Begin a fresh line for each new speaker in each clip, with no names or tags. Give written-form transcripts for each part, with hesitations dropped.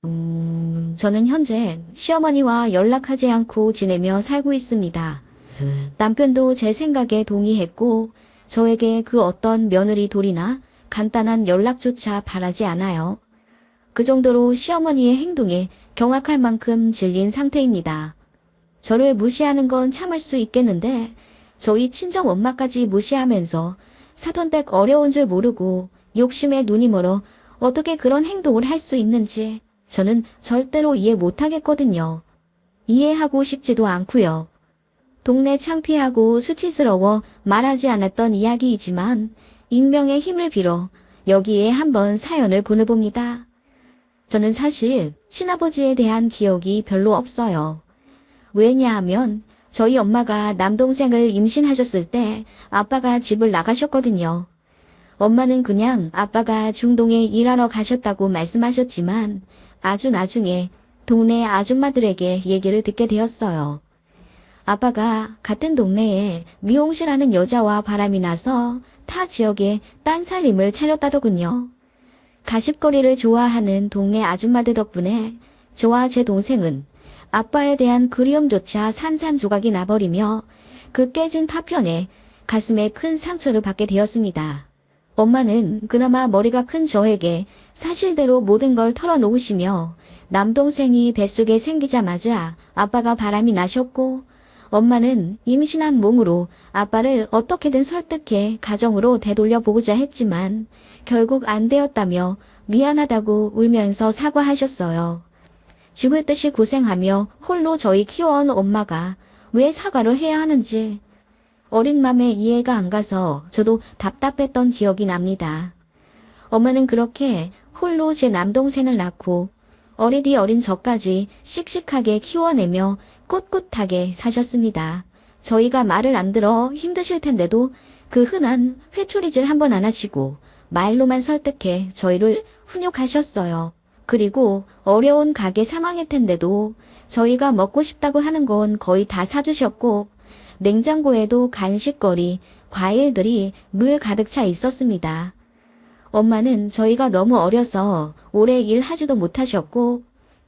저는 현재 시어머니와 연락하지 않고 지내며 살고 있습니다. 남편도 제 생각에 동의했고, 저에게 그 어떤 며느리 돌이나 간단한 연락조차 바라지 않아요. 그 정도로 시어머니의 행동에 경악할 만큼 질린 상태입니다. 저를 무시하는 건 참을 수 있겠는데, 저희 친정 엄마까지 무시하면서 사돈댁 어려운 줄 모르고 욕심에 눈이 멀어 어떻게 그런 행동을 할 수 있는지 저는 절대로 이해 못하겠거든요. 이해하고 싶지도 않고요. 동네 창피하고 수치스러워 말하지 않았던 이야기이지만 익명의 힘을 빌어 여기에 한번 사연을 보내봅니다. 저는 사실 친아버지에 대한 기억이 별로 없어요. 왜냐하면 저희 엄마가 남동생을 임신하셨을 때 아빠가 집을 나가셨거든요. 엄마는 그냥 아빠가 중동에 일하러 가셨다고 말씀하셨지만 아주 나중에 동네 아줌마들에게 얘기를 듣게 되었어요. 아빠가 같은 동네에 미용실 하는 여자와 바람이 나서 타 지역에 딴 살림을 차렸다더군요. 가십거리를 좋아하는 동네 아줌마들 덕분에 저와 제 동생은 아빠에 대한 그리움조차 산산조각이 나버리며 그 깨진 파편에 가슴에 큰 상처를 받게 되었습니다. 엄마는 그나마 머리가 큰 저에게 사실대로 모든 걸 털어놓으시며 남동생이 뱃속에 생기자마자 아빠가 바람이 나셨고 엄마는 임신한 몸으로 아빠를 어떻게든 설득해 가정으로 되돌려 보고자 했지만 결국 안 되었다며 미안하다고 울면서 사과하셨어요. 죽을 듯이 고생하며 홀로 저희 키워온 엄마가 왜 사과를 해야 하는지 어린 맘에 이해가 안 가서 저도 답답했던 기억이 납니다. 엄마는 그렇게 홀로 제 남동생을 낳고 어리디 어린 저까지 씩씩하게 키워내며 꿋꿋하게 사셨습니다. 저희가 말을 안 들어 힘드실 텐데도 그 흔한 회초리질 한번 안 하시고 말로만 설득해 저희를 훈육하셨어요. 그리고 어려운 가게 상황일 텐데도 저희가 먹고 싶다고 하는 건 거의 다 사주셨고 냉장고에도 간식거리, 과일들이 물 가득 차 있었습니다. 엄마는 저희가 너무 어려서 오래 일하지도 못하셨고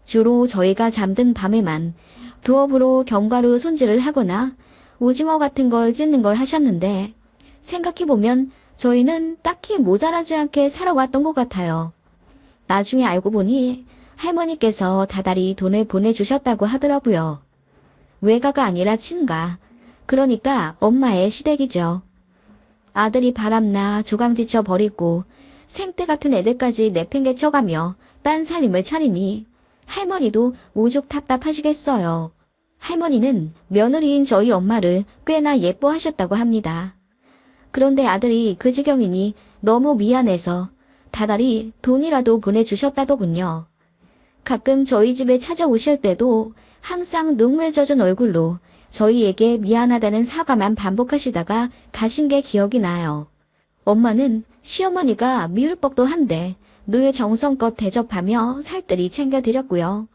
주로 저희가 잠든 밤에만 부업으로 견과류 손질을 하거나 오징어 같은 걸 찢는 걸 하셨는데 생각해보면 저희는 딱히 모자라지 않게 살아왔던 것 같아요. 나중에 알고 보니 할머니께서 다달이 돈을 보내주셨다고 하더라고요. 외가가 아니라 친가. 그러니까 엄마의 시댁이죠. 아들이 바람나 조강지쳐 버리고 생떼 같은 애들까지 내팽개쳐가며 딴 살림을 차리니 할머니도 오죽 답답하시겠어요. 할머니는 며느리인 저희 엄마를 꽤나 예뻐하셨다고 합니다. 그런데 아들이 그 지경이니 너무 미안해서 다달이 돈이라도 보내주셨다더군요. 가끔 저희 집에 찾아오실 때도 항상 눈물 젖은 얼굴로 저희에게 미안하다는 사과만 반복하시다가 가신 게 기억이 나요. 엄마는 시어머니가 미울 법도 한데 늘 정성껏 대접하며 살뜰히 챙겨드렸고요.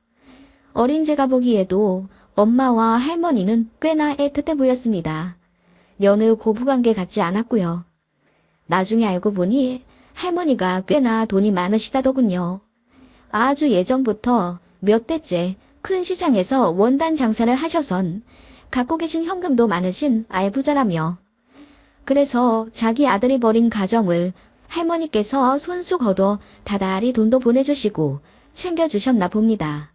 어린 제가 보기에도 엄마와 할머니는 꽤나 애틋해 보였습니다. 여느 고부관계 같지 않았고요. 나중에 알고 보니 할머니가 꽤나 돈이 많으시다더군요. 아주 예전부터 몇 대째 큰 시장에서 원단 장사를 하셔선 갖고 계신 현금도 많으신 알부자라며 그래서 자기 아들이 벌인 가정을 할머니께서 손수 거둬 다달이 돈도 보내주시고 챙겨주셨나 봅니다.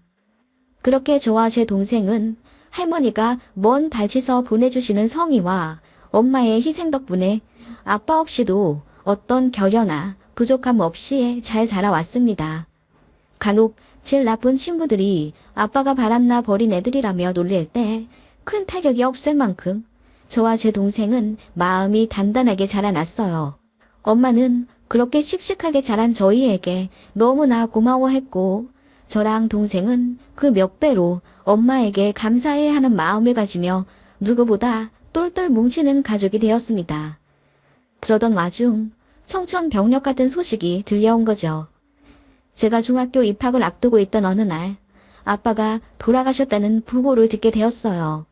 그렇게 저와 제 동생은 할머니가 먼 발치서 보내주시는 성의와 엄마의 희생 덕분에 아빠 없이도 어떤 결여나 부족함 없이 잘 자라왔습니다. 간혹 제일 나쁜 친구들이 아빠가 바람나 버린 애들이라며 놀릴 때 큰 타격이 없을 만큼 저와 제 동생은 마음이 단단하게 자라났어요. 엄마는 그렇게 씩씩하게 자란 저희에게 너무나 고마워했고 저랑 동생은 그 몇 배로 엄마에게 감사해야 하는 마음을 가지며 누구보다 똘똘 뭉치는 가족이 되었습니다. 그러던 와중 청천벽력 같은 소식이 들려온 거죠. 제가 중학교 입학을 앞두고 있던 어느 날 아빠가 돌아가셨다는 부고를 듣게 되었어요.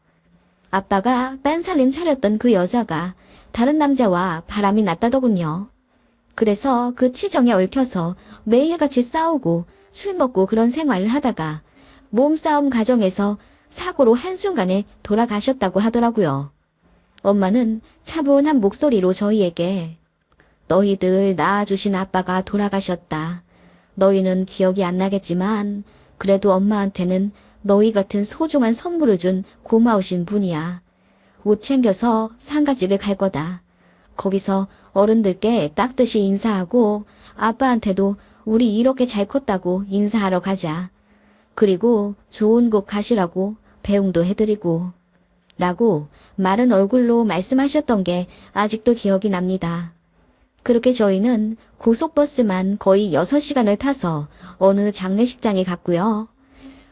아빠가 딴 살림 차렸던 그 여자가 다른 남자와 바람이 났다더군요. 그래서 그 치정에 얽혀서 매일같이 싸우고 술 먹고 그런 생활을 하다가 몸싸움 과정에서 사고로 한순간에 돌아가셨다고 하더라고요. 엄마는 차분한 목소리로 저희에게 너희들 낳아주신 아빠가 돌아가셨다. 너희는 기억이 안 나겠지만 그래도 엄마한테는 너희 같은 소중한 선물을 준 고마우신 분이야. 옷 챙겨서 상가집에 갈 거다. 거기서 어른들께 깍듯이 인사하고 아빠한테도 우리 이렇게 잘 컸다고 인사하러 가자. 그리고 좋은 곳 가시라고 배웅도 해드리고 라고 마른 얼굴로 말씀하셨던 게 아직도 기억이 납니다. 그렇게 저희는 고속버스만 거의 6시간을 타서 어느 장례식장에 갔고요.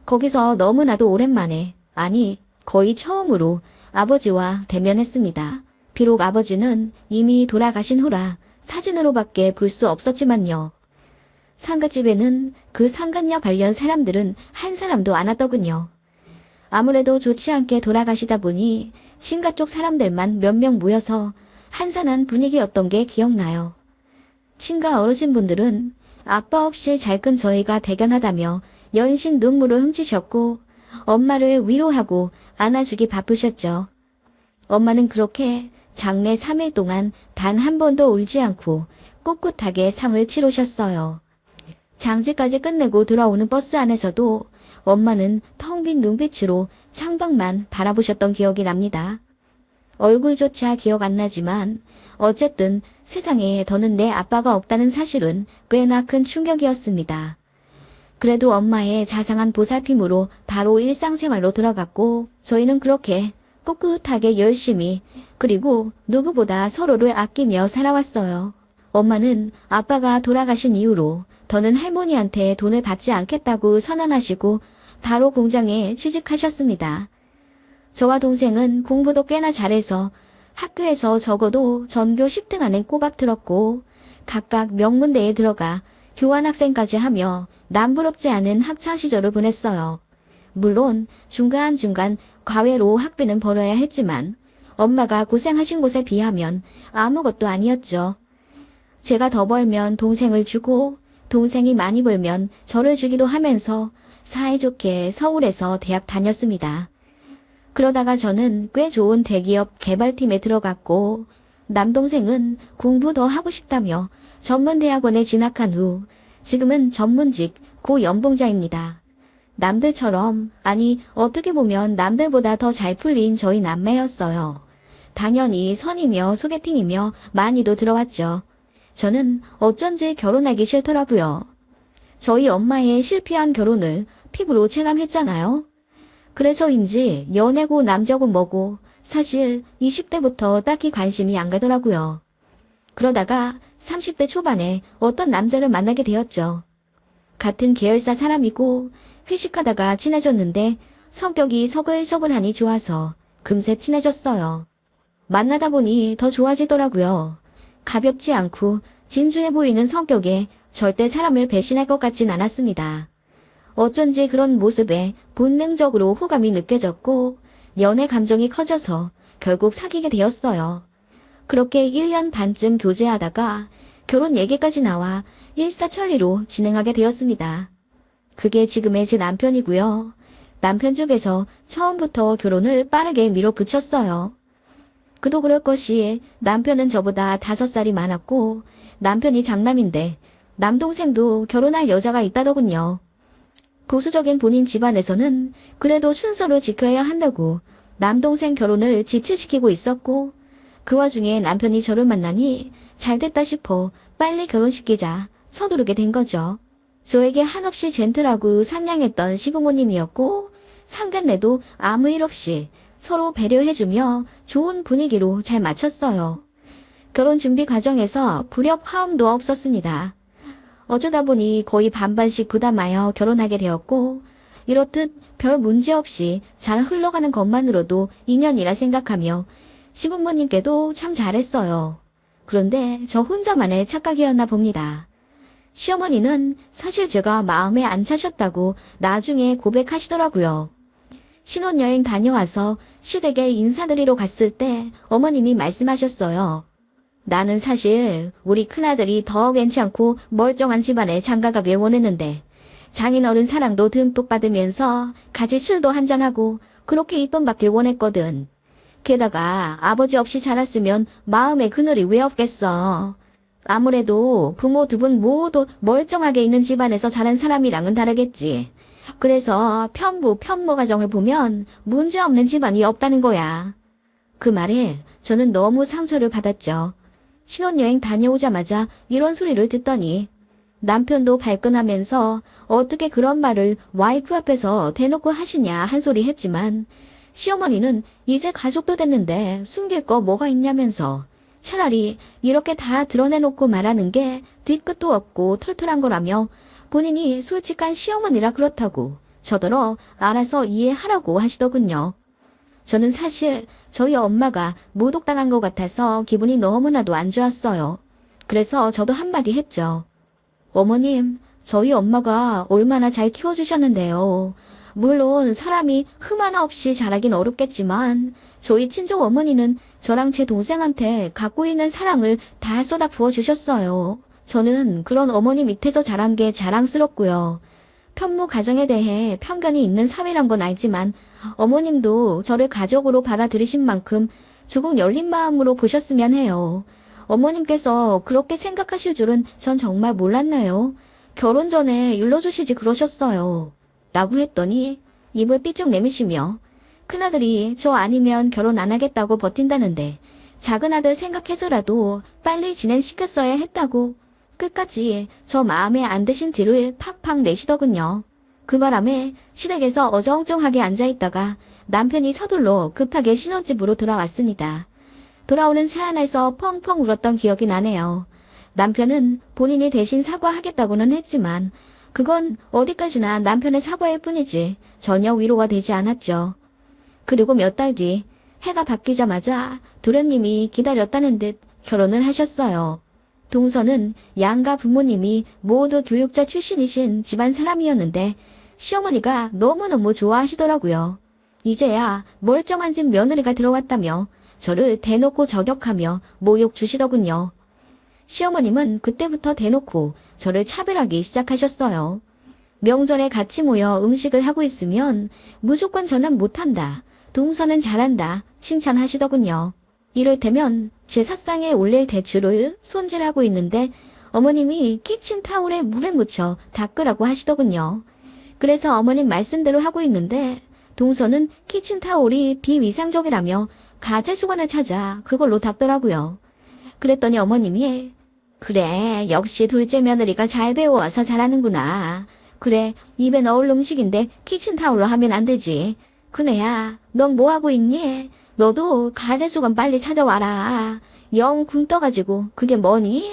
거기서 너무나도 오랜만에, 아니 거의 처음으로 아버지와 대면했습니다. 비록 아버지는 이미 돌아가신 후라 사진으로밖에 볼 수 없었지만요. 상가집에는 그 상간녀 관련 사람들은 한 사람도 안 왔더군요. 아무래도 좋지 않게 돌아가시다 보니 친가 쪽 사람들만 몇 명 모여서 한산한 분위기였던 게 기억나요. 친가 어르신분들은 아빠 없이 잘 큰 저희가 대견하다며 연신 눈물을 훔치셨고 엄마를 위로하고 안아주기 바쁘셨죠. 엄마는 그렇게 장례 3일 동안 단 한 번도 울지 않고 꿋꿋하게 상을 치르셨어요. 장지까지 끝내고 돌아오는 버스 안에서도 엄마는 텅 빈 눈빛으로 창밖만 바라보셨던 기억이 납니다. 얼굴조차 기억 안 나지만 어쨌든 세상에 더는 내 아빠가 없다는 사실은 꽤나 큰 충격이었습니다. 그래도 엄마의 자상한 보살핌으로 바로 일상생활로 돌아갔고 저희는 그렇게 꿋꿋하게 열심히 그리고 누구보다 서로를 아끼며 살아왔어요. 엄마는 아빠가 돌아가신 이후로 더는 할머니한테 돈을 받지 않겠다고 선언하시고 바로 공장에 취직하셨습니다. 저와 동생은 공부도 꽤나 잘해서 학교에서 적어도 전교 10등 안에 꼬박 들었고 각각 명문대에 들어가 교환학생까지 하며 남부럽지 않은 학창시절을 보냈어요. 물론 중간중간 과외로 학비는 벌어야 했지만 엄마가 고생하신 곳에 비하면 아무것도 아니었죠. 제가 더 벌면 동생을 주고 동생이 많이 벌면 저를 주기도 하면서 사이좋게 서울에서 대학 다녔습니다. 그러다가 저는 꽤 좋은 대기업 개발팀에 들어갔고 남동생은 공부 더 하고 싶다며 전문대학원에 진학한 후 지금은 전문직 고연봉자입니다. 남들처럼, 아니 어떻게 보면 남들보다 더 잘 풀린 저희 남매였어요. 당연히 선이며 소개팅이며 많이도 들어왔죠. 저는 어쩐지 결혼하기 싫더라고요. 저희 엄마의 실패한 결혼을 피부로 체감했잖아요. 그래서인지 연애고 남자고 뭐고 사실 20대부터 딱히 관심이 안 가더라고요. 그러다가 30대 초반에 어떤 남자를 만나게 되었죠. 같은 계열사 사람이고 회식하다가 친해졌는데 성격이 서글서글하니 좋아서 금세 친해졌어요. 만나다 보니 더 좋아지더라고요. 가볍지 않고 진중해 보이는 성격에 절대 사람을 배신할 것 같진 않았습니다. 어쩐지 그런 모습에 본능적으로 호감이 느껴졌고 연애 감정이 커져서 결국 사귀게 되었어요. 그렇게 1년 반쯤 교제하다가 결혼 얘기까지 나와 일사천리로 진행하게 되었습니다. 그게 지금의 제 남편이고요. 남편 쪽에서 처음부터 결혼을 빠르게 밀어붙였어요. 그도 그럴 것이 남편은 저보다 5살이 많았고 남편이 장남인데 남동생도 결혼할 여자가 있다더군요. 보수적인 본인 집안에서는 그래도 순서를 지켜야 한다고 남동생 결혼을 지체시키고 있었고 그 와중에 남편이 저를 만나니 잘됐다 싶어 빨리 결혼시키자 서두르게 된 거죠. 저에게 한없이 젠틀하고 상냥했던 시부모님이었고 상간례도 아무 일 없이 서로 배려해주며 좋은 분위기로 잘 마쳤어요. 결혼 준비 과정에서 불협 화음도 없었습니다. 어쩌다 보니 거의 반반씩 부담하여 결혼하게 되었고 이렇듯 별 문제 없이 잘 흘러가는 것만으로도 인연이라 생각하며 시부모님께도 참 잘했어요. 그런데 저 혼자만의 착각이었나 봅니다. 시어머니는 사실 제가 마음에 안 차셨다고 나중에 고백하시더라고요. 신혼여행 다녀와서 시댁에 인사드리러 갔을 때 어머님이 말씀하셨어요. 나는 사실 우리 큰아들이 더 괜찮고 멀쩡한 집안에 장가가길 원했는데 장인어른 사랑도 듬뿍 받으면서 같이 술도 한잔하고 그렇게 이쁨 받길 원했거든. 게다가 아버지 없이 자랐으면 마음에 그늘이 왜 없겠어. 아무래도 부모 두 분 모두 멀쩡하게 있는 집안에서 자란 사람이랑은 다르겠지. 그래서 편부, 편모 가정을 보면 문제없는 집안이 없다는 거야. 그 말에 저는 너무 상처를 받았죠. 신혼여행 다녀오자마자 이런 소리를 듣더니 남편도 발끈하면서 어떻게 그런 말을 와이프 앞에서 대놓고 하시냐 한 소리 했지만 시어머니는 이제 가족도 됐는데 숨길 거 뭐가 있냐면서 차라리 이렇게 다 드러내놓고 말하는 게 뒤끝도 없고 털털한 거라며 본인이 솔직한 시어머니라 그렇다고 저더러 알아서 이해하라고 하시더군요. 저는 사실 저희 엄마가 모독당한 것 같아서 기분이 너무나도 안 좋았어요. 그래서 저도 한마디 했죠. 어머님, 저희 엄마가 얼마나 잘 키워주셨는데요. 물론 사람이 흠 하나 없이 자라긴 어렵겠지만 저희 친정 어머니는 저랑 제 동생한테 갖고 있는 사랑을 다 쏟아 부어주셨어요. 저는 그런 어머니 밑에서 자란 게 자랑스럽고요. 편모 가정에 대해 편견이 있는 사회란 건 알지만 어머님도 저를 가족으로 받아들이신 만큼 조금 열린 마음으로 보셨으면 해요. 어머님께서 그렇게 생각하실 줄은 전 정말 몰랐나요? 결혼 전에 일러주시지 그러셨어요. 라고 했더니 입을 삐쭉 내미시며 큰아들이 저 아니면 결혼 안 하겠다고 버틴다는데 작은아들 생각해서라도 빨리 진행시켰어야 했다고 끝까지 저 마음에 안 드신 티를 팍팍 내시더군요. 그 바람에 시댁에서 어정쩡하게 앉아있다가 남편이 서둘러 급하게 신혼집으로 돌아왔습니다. 돌아오는 차 안에서 펑펑 울었던 기억이 나네요. 남편은 본인이 대신 사과하겠다고는 했지만 그건 어디까지나 남편의 사과일 뿐이지 전혀 위로가 되지 않았죠. 그리고 몇 달 뒤 해가 바뀌자마자 도련님이 기다렸다는 듯 결혼을 하셨어요. 동서는 양가 부모님이 모두 교육자 출신이신 집안 사람이었는데 시어머니가 너무너무 좋아하시더라고요. 이제야 멀쩡한 집 며느리가 들어왔다며 저를 대놓고 저격하며 모욕 주시더군요. 시어머님은 그때부터 대놓고 저를 차별하기 시작하셨어요. 명절에 같이 모여 음식을 하고 있으면 무조건 저는 못한다, 동서는 잘한다 칭찬하시더군요. 이를테면 제사상에 올릴 대추를 손질하고 있는데 어머님이 키친타올에 물을 묻혀 닦으라고 하시더군요. 그래서 어머님 말씀대로 하고 있는데 동서는 키친타올이 비위생적이라며 가제수건을 찾아 그걸로 닦더라고요. 그랬더니 어머님이 그래, 역시 둘째 며느리가 잘 배워와서 잘하는구나. 그래, 입에 넣을 음식인데 키친타올로 하면 안 되지. 그네야, 넌 뭐하고 있니? 너도 가제수건 빨리 찾아와라. 영 굶 떠가지고 그게 뭐니?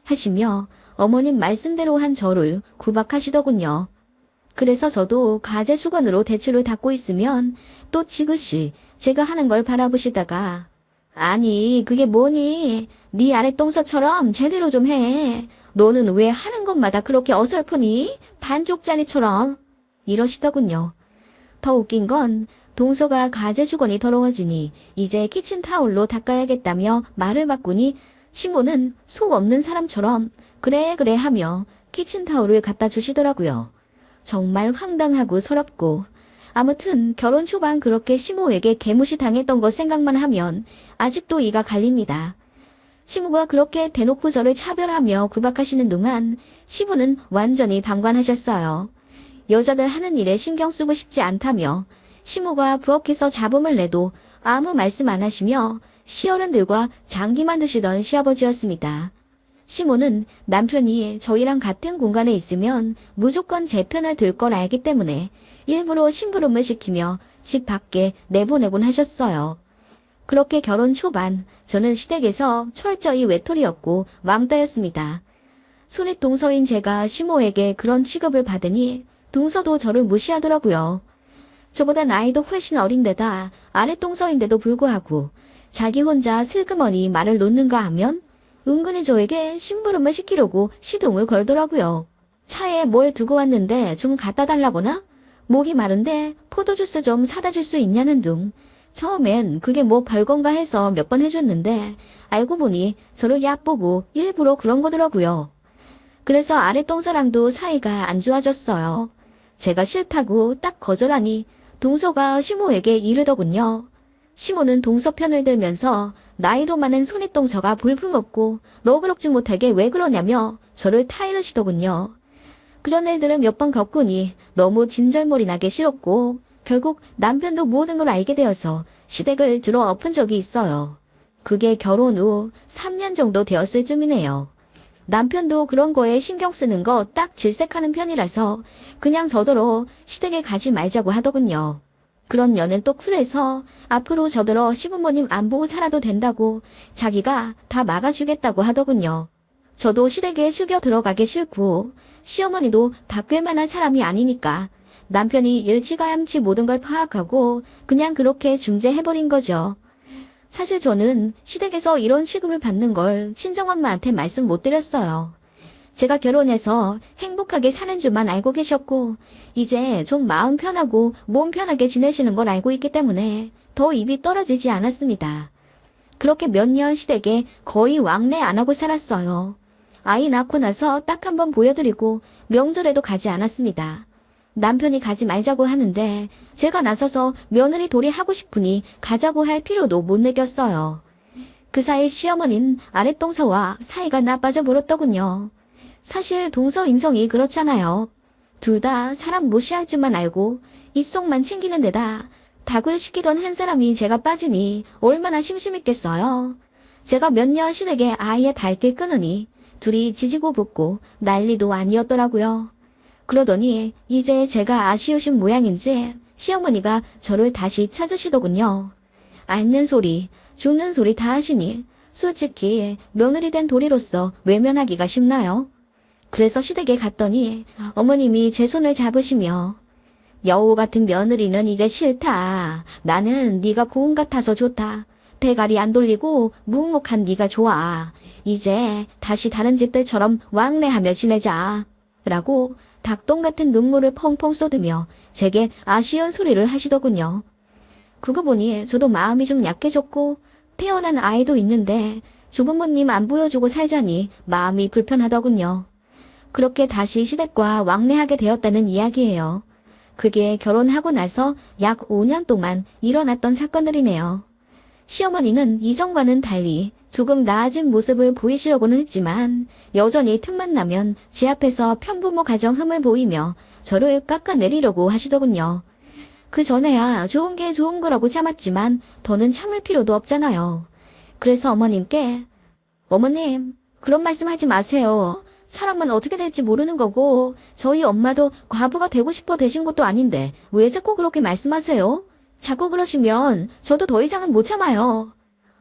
하시며 어머님 말씀대로 한 저를 구박하시더군요. 그래서 저도 가제수건으로 대추를 닦고 있으면 또 지그시 제가 하는 걸 바라보시다가 아니 그게 뭐니? 네 아랫동서처럼 제대로 좀 해. 너는 왜 하는 것마다 그렇게 어설프니? 반쪽짜리처럼 이러시더군요. 더 웃긴 건 동서가 가제수건이 더러워지니 이제 키친타올로 닦아야겠다며 말을 바꾸니 시모는 속 없는 사람처럼 그래 그래 하며 키친타올을 갖다 주시더라고요. 정말 황당하고 서럽고 아무튼 결혼 초반 그렇게 시모에게 개무시 당했던 거 생각만 하면 아직도 이가 갈립니다. 시모가 그렇게 대놓고 저를 차별하며 구박하시는 동안 시부는 완전히 방관하셨어요. 여자들 하는 일에 신경 쓰고 싶지 않다며 시모가 부엌에서 잡음을 내도 아무 말씀 안 하시며 시어른들과 장기만 두시던 시아버지였습니다. 시모는 남편이 저희랑 같은 공간에 있으면 무조건 제 편을 들 걸 알기 때문에 일부러 심부름을 시키며 집 밖에 내보내곤 하셨어요. 그렇게 결혼 초반 저는 시댁에서 철저히 외톨이였고 왕따였습니다. 손윗 동서인 제가 시모에게 그런 취급을 받으니 동서도 저를 무시하더라고요. 저보다 나이도 훨씬 어린데다 아랫동서인데도 불구하고 자기 혼자 슬그머니 말을 놓는가 하면 은근히 저에게 심부름을 시키려고 시동을 걸더라고요. 차에 뭘 두고 왔는데 좀 갖다 달라거나 목이 마른데 포도주스 좀 사다 줄 수 있냐는 둥. 처음엔 그게 뭐 별건가 해서 몇 번 해줬는데 알고 보니 저를 얕보고 일부러 그런 거더라고요. 그래서 아랫동서랑도 사이가 안 좋아졌어요. 제가 싫다고 딱 거절하니 동서가 시모에게 이르더군요. 시모는 동서 편을 들면서 나이도 많은 손윗동서가 불불 먹고 너그럽지 못하게 왜 그러냐며 저를 타이르시더군요. 그런 일들을 몇 번 겪으니 너무 진절머리 나게 싫었고 결국 남편도 모든 걸 알게 되어서 시댁을 들어 엎은 적이 있어요. 그게 결혼 후 3년 정도 되었을 쯤이네요. 남편도 그런 거에 신경 쓰는 거 딱 질색하는 편이라서 그냥 저더러 시댁에 가지 말자고 하더군요. 그런 년은 또 쿨해서 앞으로 저더러 시부모님 안 보고 살아도 된다고 자기가 다 막아주겠다고 하더군요. 저도 시댁에 숙여 들어가기 싫고 시어머니도 닦을 만한 사람이 아니니까 남편이 일찌감치 모든 걸 파악하고 그냥 그렇게 중재해버린 거죠. 사실 저는 시댁에서 이런 취급을 받는 걸 친정엄마한테 말씀 못 드렸어요. 제가 결혼해서 행복하게 사는 줄만 알고 계셨고 이제 좀 마음 편하고 몸 편하게 지내시는 걸 알고 있기 때문에 더 입이 떨어지지 않았습니다. 그렇게 몇 년 시댁에 거의 왕래 안 하고 살았어요. 아이 낳고 나서 딱 한 번 보여드리고 명절에도 가지 않았습니다. 남편이 가지 말자고 하는데 제가 나서서 며느리 돌이 하고 싶으니 가자고 할 필요도 못 느꼈어요. 그 사이 시어머니는 아랫동서와 사이가 나빠져 버렸더군요. 사실 동서 인성이 그렇잖아요. 둘 다 사람 무시할 줄만 알고 입속만 챙기는 데다 닭을 시키던 한 사람이 제가 빠지니 얼마나 심심했겠어요. 제가 몇 년 시댁에 아예 발길 끊으니 둘이 지지고 볶고 난리도 아니었더라고요. 그러더니 이제 제가 아쉬우신 모양인지 시어머니가 저를 다시 찾으시더군요. 앉는 소리, 죽는 소리 다 하시니 솔직히 며느리 된 도리로서 외면하기가 쉽나요? 그래서 시댁에 갔더니 어머님이 제 손을 잡으시며 여우 같은 며느리는 이제 싫다. 나는 네가 고운 같아서 좋다. 대가리 안 돌리고 묵묵한 네가 좋아. 이제 다시 다른 집들처럼 왕래하며 지내자. 라고 닭똥 같은 눈물을 펑펑 쏟으며 제게 아쉬운 소리를 하시더군요. 그거 보니 저도 마음이 좀 약해졌고 태어난 아이도 있는데 조부모님 안 보여주고 살자니 마음이 불편하더군요. 그렇게 다시 시댁과 왕래하게 되었다는 이야기예요. 그게 결혼하고 나서 약 5년 동안 일어났던 사건들이네요. 시어머니는 이전과는 달리 조금 나아진 모습을 보이시려고는 했지만 여전히 틈만 나면 제 앞에서 편부모 가정 흠을 보이며 저를 깎아내리려고 하시더군요. 그 전에야 좋은 게 좋은 거라고 참았지만 더는 참을 필요도 없잖아요. 그래서 어머님께 어머님 그런 말씀 하지 마세요. 사람은 어떻게 될지 모르는 거고 저희 엄마도 과부가 되고 싶어 되신 것도 아닌데 왜 자꾸 그렇게 말씀하세요? 자꾸 그러시면 저도 더 이상은 못 참아요.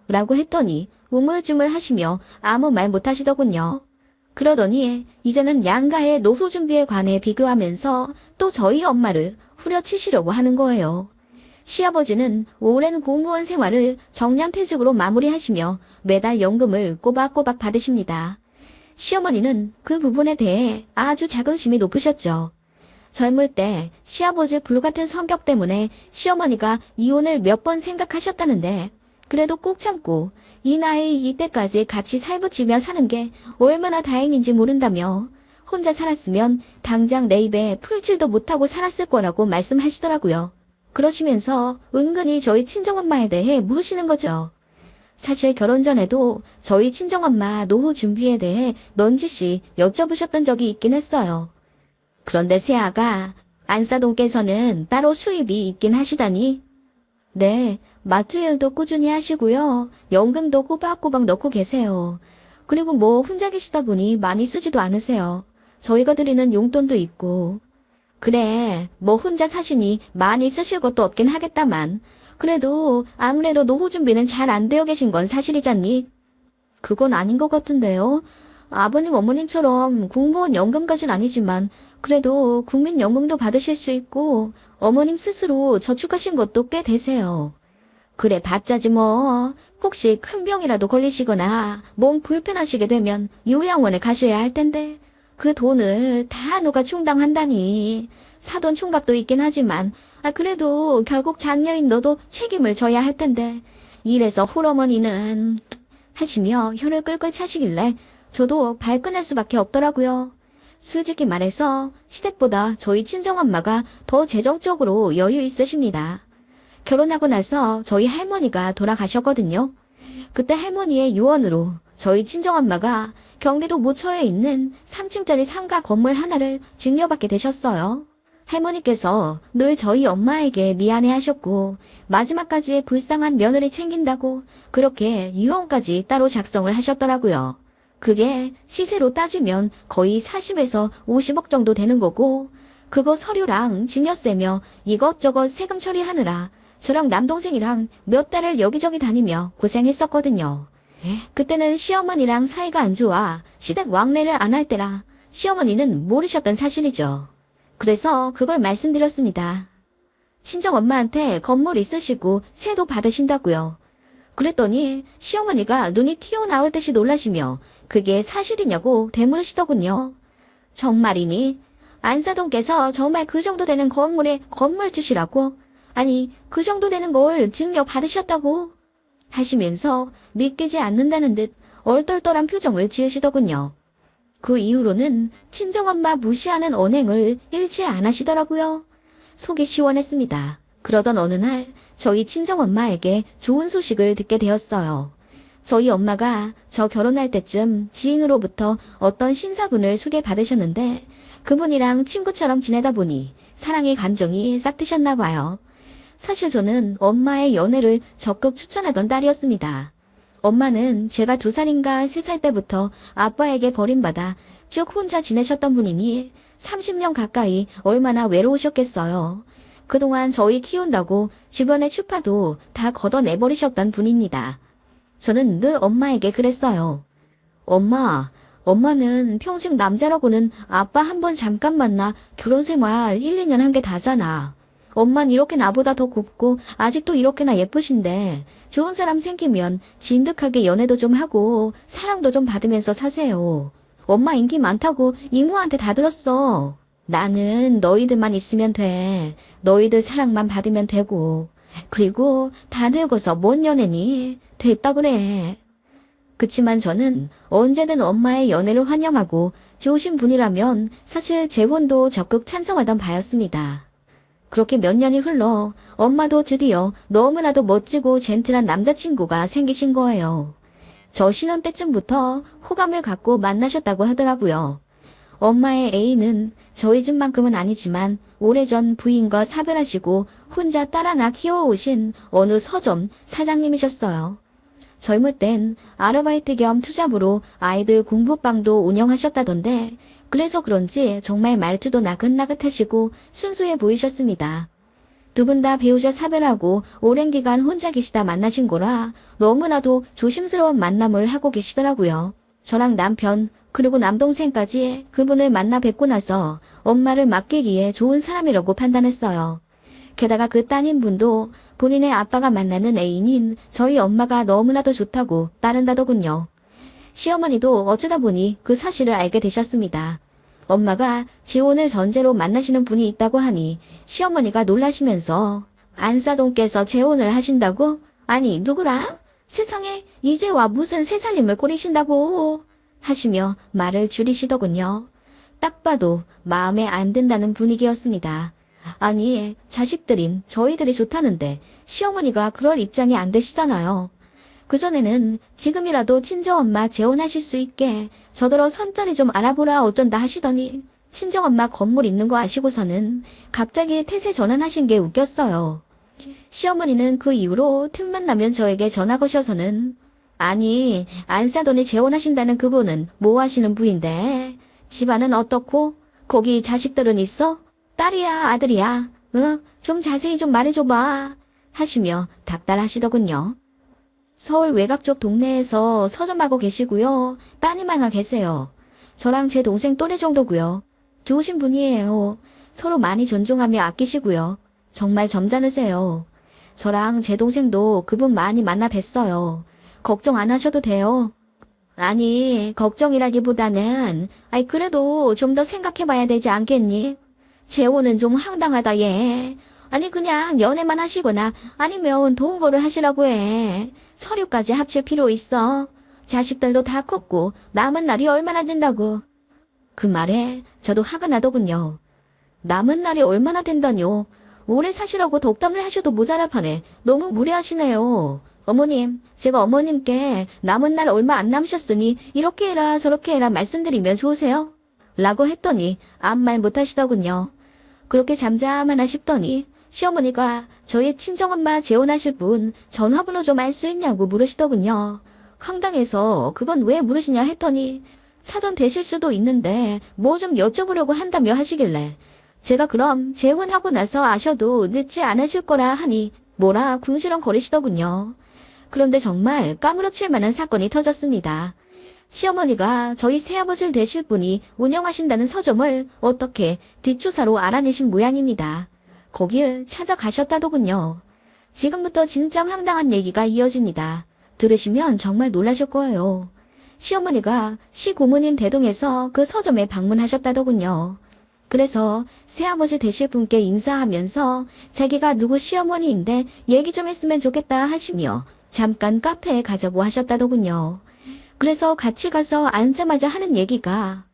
라고 했더니 우물쭈물 하시며 아무 말 못 하시더군요. 그러더니 이제는 양가의 노후 준비에 관해 비교하면서 또 저희 엄마를 후려치시려고 하는 거예요. 시아버지는 오랜 공무원 생활을 정년퇴직으로 마무리하시며 매달 연금을 꼬박꼬박 받으십니다. 시어머니는 그 부분에 대해 아주 자긍심이 높으셨죠. 젊을 때 시아버지 불같은 성격 때문에 시어머니가 이혼을 몇 번 생각하셨다는데 그래도 꾹 참고 이 나이 이때까지 같이 살붙이며 사는 게 얼마나 다행인지 모른다며 혼자 살았으면 당장 내 입에 풀칠도 못하고 살았을 거라고 말씀하시더라고요. 그러시면서 은근히 저희 친정엄마에 대해 물으시는 거죠. 사실 결혼 전에도 저희 친정엄마 노후 준비에 대해 넌지시 여쭤보셨던 적이 있긴 했어요. 그런데 새아가 안사동께서는 따로 수입이 있긴 하시다니? 네, 마트 일도 꾸준히 하시고요. 연금도 꼬박꼬박 넣고 계세요. 그리고 뭐 혼자 계시다 보니 많이 쓰지도 않으세요. 저희가 드리는 용돈도 있고. 그래, 뭐 혼자 사시니 많이 쓰실 것도 없긴 하겠다만 그래도 아무래도 노후 준비는 잘 안 되어 계신 건 사실이잖니? 그건 아닌 것 같은데요. 아버님 어머님처럼 공무원 연금까진 아니지만 그래도 국민연금도 받으실 수 있고 어머님 스스로 저축하신 것도 꽤 되세요. 그래 봤자지 뭐. 혹시 큰 병이라도 걸리시거나 몸 불편하시게 되면 요양원에 가셔야 할 텐데 그 돈을 다 누가 충당한다니. 사돈 총각도 있긴 하지만 그래도 결국 장녀인 너도 책임을 져야 할 텐데 이래서 홀어머니는 하시며 혀를 끌끌 차시길래 저도 발끈할 수밖에 없더라고요. 솔직히 말해서 시댁보다 저희 친정엄마가 더 재정적으로 여유 있으십니다. 결혼하고 나서 저희 할머니가 돌아가셨거든요. 그때 할머니의 유언으로 저희 친정엄마가 경기도 모처에 있는 3층짜리 상가 건물 하나를 증여받게 되셨어요. 할머니께서 늘 저희 엄마에게 미안해 하셨고 마지막까지 불쌍한 며느리 챙긴다고 그렇게 유언까지 따로 작성을 하셨더라고요. 그게 시세로 따지면 거의 40에서 50억 정도 되는 거고 그거 서류랑 증여세며 이것저것 세금 처리하느라 저랑 남동생이랑 몇 달을 여기저기 다니며 고생했었거든요. 그때는 시어머니랑 사이가 안 좋아 시댁 왕래를 안 할 때라 시어머니는 모르셨던 사실이죠. 그래서 그걸 말씀드렸습니다. 친정엄마한테 건물 있으시고 세도 받으신다고요. 그랬더니 시어머니가 눈이 튀어나올 듯이 놀라시며 그게 사실이냐고 되물으시더군요. 정말이니? 안사돈께서 정말 그 정도 되는 건물에 건물 주시라고? 아니 그 정도 되는 걸 증여 받으셨다고? 하시면서 믿기지 않는다는 듯 얼떨떨한 표정을 지으시더군요. 그 이후로는 친정엄마 무시하는 언행을 일체 안 하시더라고요. 속이 시원했습니다. 그러던 어느 날 저희 친정엄마에게 좋은 소식을 듣게 되었어요. 저희 엄마가 저 결혼할 때쯤 지인으로부터 어떤 신사분을 소개받으셨는데 그분이랑 친구처럼 지내다 보니 사랑의 감정이 싹 트셨나 봐요. 사실 저는 엄마의 연애를 적극 추천하던 딸이었습니다. 엄마는 제가 2살인가 3살 때부터 아빠에게 버림받아 쭉 혼자 지내셨던 분이니 30년 가까이 얼마나 외로우셨겠어요. 그동안 저희 키운다고 주변의 추파도 다 걷어내버리셨던 분입니다. 저는 늘 엄마에게 그랬어요. 엄마는 평생 남자라고는 아빠 한 번 잠깐 만나 결혼 생활 1, 2년 한 게 다잖아. 엄만 이렇게 나보다 더 곱고 아직도 이렇게나 예쁘신데 좋은 사람 생기면 진득하게 연애도 좀 하고 사랑도 좀 받으면서 사세요. 엄마 인기 많다고 이모한테 다 들었어. 나는 너희들만 있으면 돼. 너희들 사랑만 받으면 되고. 그리고 다 늙어서 뭔 연애니? 됐다 그래. 그치만 저는 언제든 엄마의 연애를 환영하고 좋으신 분이라면 사실 재혼도 적극 찬성하던 바였습니다. 그렇게 몇 년이 흘러 엄마도 드디어 너무나도 멋지고 젠틀한 남자친구가 생기신 거예요. 저 신혼 때쯤부터 호감을 갖고 만나셨다고 하더라고요. 엄마의 애인은 저희 집만큼은 아니지만 오래전 부인과 사별하시고 혼자 딸 하나 키워오신 어느 서점 사장님이셨어요. 젊을 땐 아르바이트 겸 투잡으로 아이들 공부방도 운영하셨다던데 그래서 그런지 정말 말투도 나긋나긋하시고 순수해 보이셨습니다. 두 분 다 배우자 사별하고 오랜 기간 혼자 계시다 만나신 거라 너무나도 조심스러운 만남을 하고 계시더라고요. 저랑 남편 그리고 남동생까지 그분을 만나 뵙고 나서 엄마를 맡기기에 좋은 사람이라고 판단했어요. 게다가 그 따님분도 본인의 아빠가 만나는 애인인 저희 엄마가 너무나도 좋다고 따른다더군요. 시어머니도 어쩌다 보니 그 사실을 알게 되셨습니다. 엄마가 지혼을 전제로 만나시는 분이 있다고 하니 시어머니가 놀라시면서 안사돈께서 재혼을 하신다고? 아니 누구랑? 세상에 이제 와 무슨 새살림을 꾸리신다고 하시며 말을 줄이시더군요. 딱 봐도 마음에 안 든다는 분위기였습니다. 아니 자식들인 저희들이 좋다는데 시어머니가 그럴 입장이 안 되시잖아요. 그전에는 지금이라도 친정엄마 재혼하실 수 있게 저더러 선자리 좀 알아보라 어쩐다 하시더니 친정엄마 건물 있는 거 아시고서는 갑자기 태세 전환하신 게 웃겼어요. 시어머니는 그 이후로 틈만 나면 저에게 전화 거셔서는 아니 안사돈이 재혼하신다는 그분은 뭐 하시는 분인데 집안은 어떻고 거기 자식들은 있어? 딸이야 아들이야? 응? 좀 자세히 좀 말해줘봐 하시며 닥달하시더군요. 서울 외곽 쪽 동네에서 서점하고 계시고요. 따님 하나 계세요. 저랑 제 동생 또래 정도고요. 좋으신 분이에요. 서로 많이 존중하며 아끼시고요. 정말 점잖으세요. 저랑 제 동생도 그분 많이 만나 뵀어요. 걱정 안 하셔도 돼요. 아니 걱정이라기보다는 그래도 좀 더 생각해봐야 되지 않겠니? 재혼은 좀 황당하다 얘. 아니 그냥 연애만 하시거나 아니면 동거를 하시라고 해. 서류까지 합칠 필요 있어. 자식들도 다 컸고 남은 날이 얼마나 된다고. 그 말에 저도 화가 나더군요. 남은 날이 얼마나 된다뇨. 오래 사시라고 독담을 하셔도 모자랄 판에 너무 무리하시네요. 어머님, 제가 어머님께 남은 날 얼마 안 남으셨으니 이렇게 해라 저렇게 해라 말씀드리면 좋으세요? 라고 했더니 아무 말 못하시더군요. 그렇게 잠잠하나 싶더니 시어머니가 저희 친정엄마 재혼하실 분 전화번호 좀 알 수 있냐고 물으시더군요. 황당해서 그건 왜 물으시냐 했더니 사돈 되실 수도 있는데 뭐 좀 여쭤보려고 한다며 하시길래 제가 그럼 재혼하고 나서 아셔도 늦지 않으실 거라 하니 뭐라 궁시렁거리시더군요. 그런데 정말 까무러칠 만한 사건이 터졌습니다. 시어머니가 저희 새아버지를 되실 분이 운영하신다는 서점을 어떻게 뒷조사로 알아내신 모양입니다. 거길 찾아가셨다더군요. 지금부터 진짜 황당한 얘기가 이어집니다. 들으시면 정말 놀라실 거예요. 시어머니가 시고모님 대동해서 그 서점에 방문하셨다더군요. 그래서 새아버지 되실 분께 인사하면서 자기가 누구 시어머니인데 얘기 좀 했으면 좋겠다 하시며 잠깐 카페에 가자고 하셨다더군요. 그래서 같이 가서 앉자마자 하는 얘기가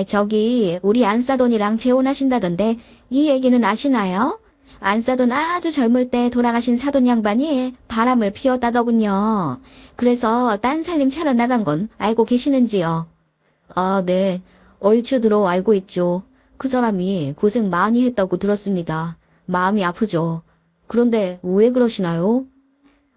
저기 우리 안사돈이랑 재혼하신다던데 이 얘기는 아시나요? 안사돈 아주 젊을 때 돌아가신 사돈 양반이 바람을 피웠다더군요. 그래서 딴 살림 차려 나간 건 알고 계시는지요? 아, 네. 얼추 들어 알고 있죠. 그 사람이 고생 많이 했다고 들었습니다. 마음이 아프죠. 그런데 왜 그러시나요?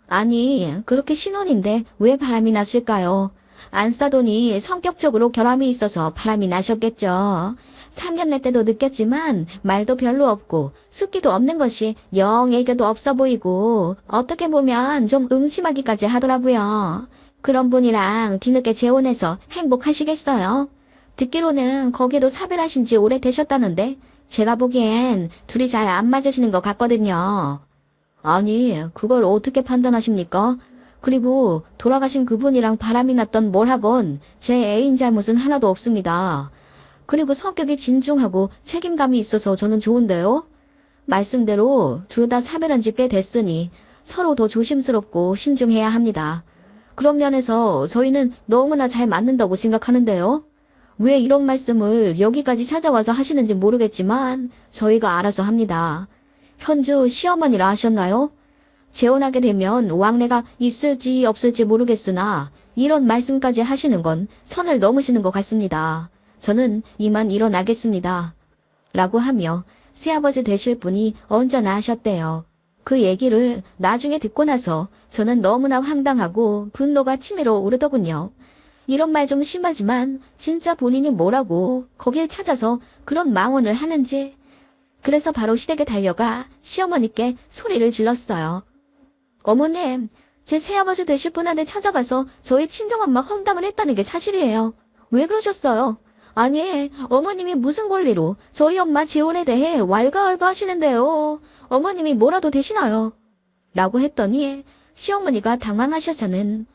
아니, 그렇게 신혼인데 왜 바람이 났을까요? 안사돈이 성격적으로 결함이 있어서 바람이 나셨겠죠. 상견례 때도 느꼈지만 말도 별로 없고 습기도 없는 것이 영 애교도 없어 보이고 어떻게 보면 좀 음침하기까지 하더라고요. 그런 분이랑 뒤늦게 재혼해서 행복하시겠어요? 듣기로는 거기도 사별하신 지 오래되셨다는데 제가 보기엔 둘이 잘 안 맞으시는 것 같거든요. 아니, 그걸 어떻게 판단하십니까? 그리고 돌아가신 그분이랑 바람이 났던 뭘 하건 제 애인 잘못은 하나도 없습니다. 그리고 성격이 진중하고 책임감이 있어서 저는 좋은데요. 말씀대로 둘 다 사별한 지 꽤 됐으니 서로 더 조심스럽고 신중해야 합니다. 그런 면에서 저희는 너무나 잘 맞는다고 생각하는데요. 왜 이런 말씀을 여기까지 찾아와서 하시는지 모르겠지만 저희가 알아서 합니다. 현주 시어머니라 하셨나요? 재혼하게 되면 왕래가 있을지 없을지 모르겠으나 이런 말씀까지 하시는 건 선을 넘으시는 것 같습니다. 저는 이만 일어나겠습니다. 라고 하며 새아버지 되실 분이 언제나 하셨대요. 그 얘기를 나중에 듣고 나서 저는 너무나 황당하고 분노가 치밀어 오르더군요. 이런 말 좀 심하지만 진짜 본인이 뭐라고 거길 찾아서 그런 망언을 하는지. 그래서 바로 시댁에 달려가 시어머니께 소리를 질렀어요. 어머님, 제 새아버지 되실 분한테 찾아가서 저희 친정엄마 험담을 했다는 게 사실이에요. 왜 그러셨어요? 아니, 어머님이 무슨 권리로 저희 엄마 재혼에 대해 왈가왈부 하시는데요. 어머님이 뭐라도 되시나요? 라고 했더니 시어머니가 당황하셔서는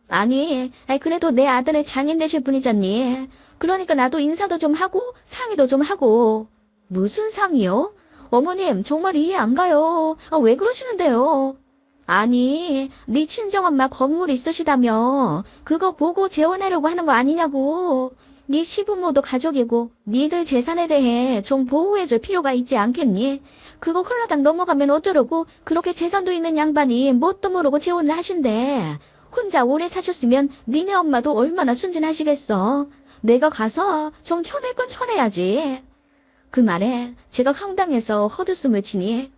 아니, 그래도 내 아들의 장인 되실 분이잖니. 그러니까 나도 인사도 좀 하고 상의도 좀 하고. 무슨 상의요? 어머님 정말 이해 안 가요. 왜 그러시는데요? 아니, 네 친정엄마 건물 있으시다며. 그거 보고 재혼하려고 하는 거 아니냐고. 네 시부모도 가족이고 니들 재산에 대해 좀 보호해줄 필요가 있지 않겠니? 그거 홀라당 넘어가면 어쩌려고 그렇게 재산도 있는 양반이 뭣도 모르고 재혼을 하신대. 혼자 오래 사셨으면 니네 엄마도 얼마나 순진하시겠어. 내가 가서 좀 쳐낼 건 쳐내야지. 그 말에 제가 황당해서 헛웃음을 치니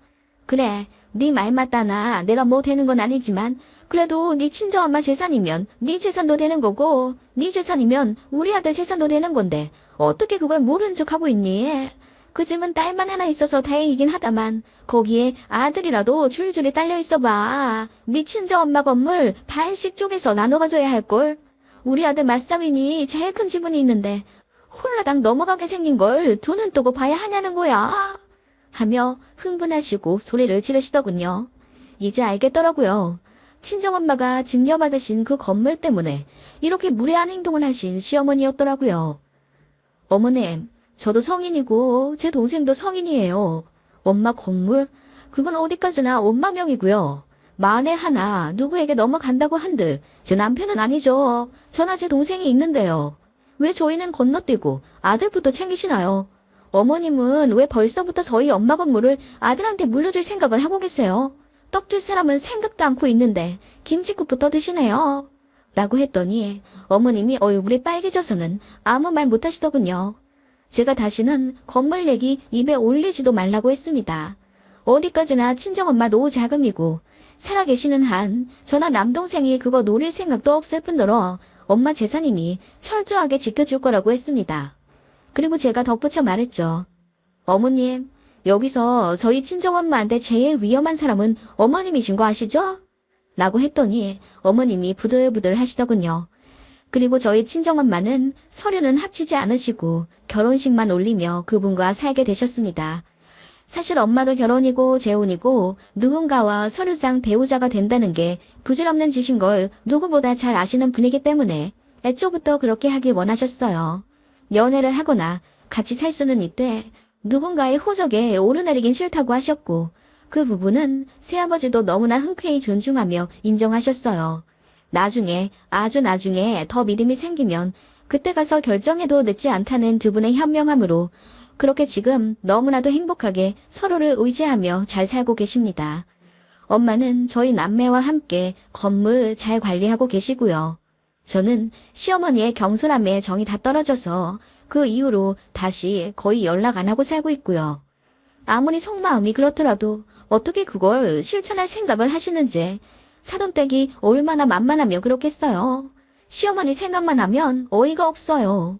그래, 네 말 맞다나 내가 뭐 되는 건 아니지만 그래도 네 친정엄마 재산이면 네 재산도 되는 거고 네 재산이면 우리 아들 재산도 되는 건데 어떻게 그걸 모른 척하고 있니? 그 집은 딸만 하나 있어서 다행이긴 하다만 거기에 아들이라도 줄줄이 딸려 있어봐. 네 친정엄마 건물 반씩 쪼개서 나눠 가져야 할걸. 우리 아들 맞사위니 제일 큰 지분이 있는데 홀라당 넘어가게 생긴 걸 두 눈 뜨고 봐야 하냐는 거야. 하며 흥분하시고 소리를 지르시더군요. 이제 알겠더라고요. 친정엄마가 증여받으신 그 건물 때문에 이렇게 무례한 행동을 하신 시어머니였더라고요. 어머님, 저도 성인이고 제 동생도 성인이에요. 엄마 건물? 그건 어디까지나 엄마 명이고요. 만에 하나 누구에게 넘어간다고 한들 제 남편은 아니죠. 저나 제 동생이 있는데요. 왜 저희는 건너뛰고 아들부터 챙기시나요? 어머님은 왜 벌써부터 저희 엄마 건물을 아들한테 물려줄 생각을 하고 계세요? 떡 줄 사람은 생각도 않고 있는데 김치국부터 드시네요. 라고 했더니 어머님이 얼굴이 빨개져서는 아무 말 못하시더군요. 제가 다시는 건물 얘기 입에 올리지도 말라고 했습니다. 어디까지나 친정엄마 노후 자금이고 살아계시는 한 저나 남동생이 그거 노릴 생각도 없을 뿐더러 엄마 재산이니 철저하게 지켜줄 거라고 했습니다. 그리고 제가 덧붙여 말했죠. 어머님, 여기서 저희 친정엄마한테 제일 위험한 사람은 어머님이신 거 아시죠? 라고 했더니 어머님이 부들부들 하시더군요. 그리고 저희 친정엄마는 서류는 합치지 않으시고 결혼식만 올리며 그분과 살게 되셨습니다. 사실 엄마도 결혼이고 재혼이고 누군가와 서류상 배우자가 된다는 게 부질없는 짓인 걸 누구보다 잘 아시는 분이기 때문에 애초부터 그렇게 하길 원하셨어요. 연애를 하거나 같이 살 수는 있되 누군가의 호적에 오르내리긴 싫다고 하셨고 그 부분은 새아버지도 너무나 흔쾌히 존중하며 인정하셨어요. 나중에 아주 나중에 더 믿음이 생기면 그때 가서 결정해도 늦지 않다는 두 분의 현명함으로 그렇게 지금 너무나도 행복하게 서로를 의지하며 잘 살고 계십니다. 엄마는 저희 남매와 함께 건물 잘 관리하고 계시고요. 저는 시어머니의 경솔함에 정이 다 떨어져서 그 이후로 다시 거의 연락 안 하고 살고 있고요. 아무리 속마음이 그렇더라도 어떻게 그걸 실천할 생각을 하시는지 사돈댁이 얼마나 만만하며 그렇겠어요. 시어머니 생각만 하면 어이가 없어요.